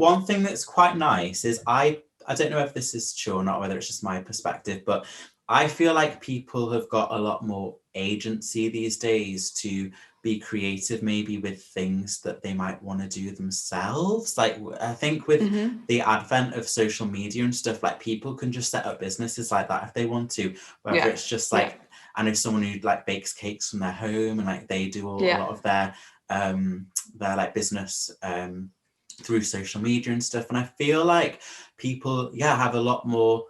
one thing that's quite nice is I don't know if this is true or not, whether it's just my perspective, but I feel like people have got a lot more agency these days to be creative, maybe with things that they might want to do themselves. Like, I think with the advent of social media and stuff, like people can just set up businesses like that if they want to, whether it's just like, I know someone who like bakes cakes from their home and like they do a lot of their like business through social media and stuff. And I feel like people have a lot more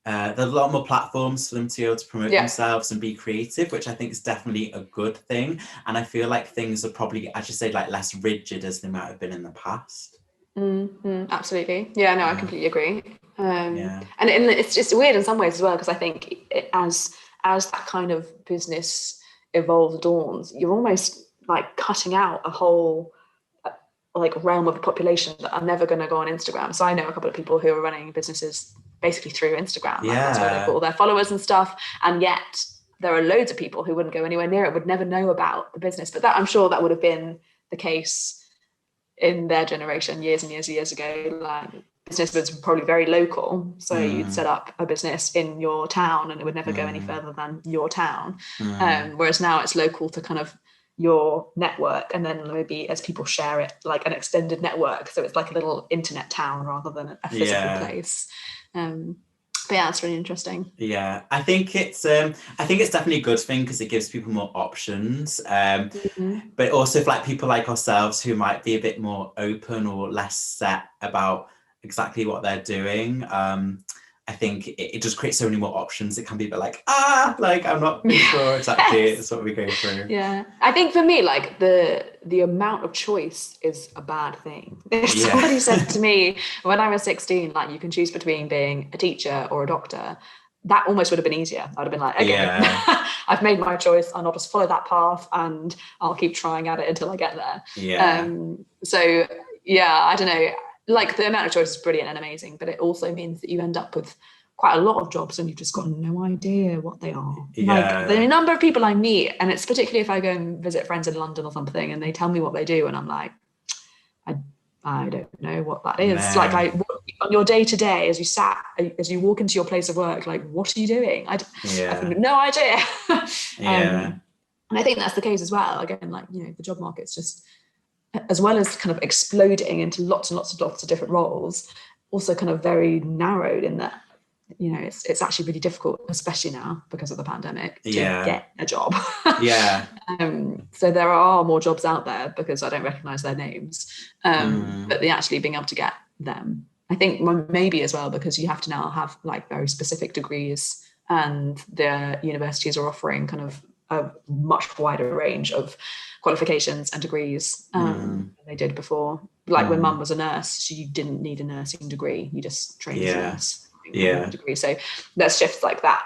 there's a lot more platforms for them to be able to promote themselves and be creative, which I think is definitely a good thing. And I feel like things are probably, I should say, like less rigid as they might have been in the past. Absolutely. Yeah, no, I completely agree. And it's just weird in some ways as well, because I think as that kind of business evolves, dawns, you're almost like cutting out a whole like realm of the population that are never going to go on Instagram. So I know a couple of people who are running businesses basically through Instagram. Like that's where they've got all their followers and stuff. And yet there are loads of people who wouldn't go anywhere near it, would never know about the business. But that, I'm sure that would have been the case in their generation years and years ago. Like business was probably very local. So you'd set up a business in your town and it would never go any further than your town. Whereas now it's local to kind of your network, and then maybe as people share it, like an extended network, so it's like a little internet town rather than a physical place. But yeah, it's really interesting. I think it's definitely a good thing because it gives people more options, but also for like people like ourselves who might be a bit more open or less set about exactly what they're doing, I think it just creates so many more options. It can be a bit like, like I'm not sure exactly it's what we go through. Yeah, I think for me, like the amount of choice is a bad thing. If somebody said to me when I was 16, like you can choose between being a teacher or a doctor, that almost would have been easier. I'd have been like, okay, I've made my choice and I'll just follow that path and I'll keep trying at it until I get there. So yeah, I don't know. Like the amount of choice is brilliant and amazing, but it also means that you end up with quite a lot of jobs and you've just got no idea what they are. Like the number of people I meet, and it's particularly if I go and visit friends in London or something and they tell me what they do and I'm like, I don't know what that is. No. Like on your day to day, as you walk into your place of work, like what are you doing? I have no idea. And I think that's the case as well. Again, like, you know, the job market's just, as well as kind of exploding into lots and lots of different roles, also kind of very narrowed in that, you know, it's actually really difficult, especially now because of the pandemic, to get a job. So there are more jobs out there because I don't recognize their names, but they actually being able to get them, I think maybe as well because you have to now have like very specific degrees, and the universities are offering kind of a much wider range of qualifications and degrees than they did before. Like when Mum was a nurse, she didn't need a nursing degree. You just trained as a nurse. Degree. So there's shifts like that.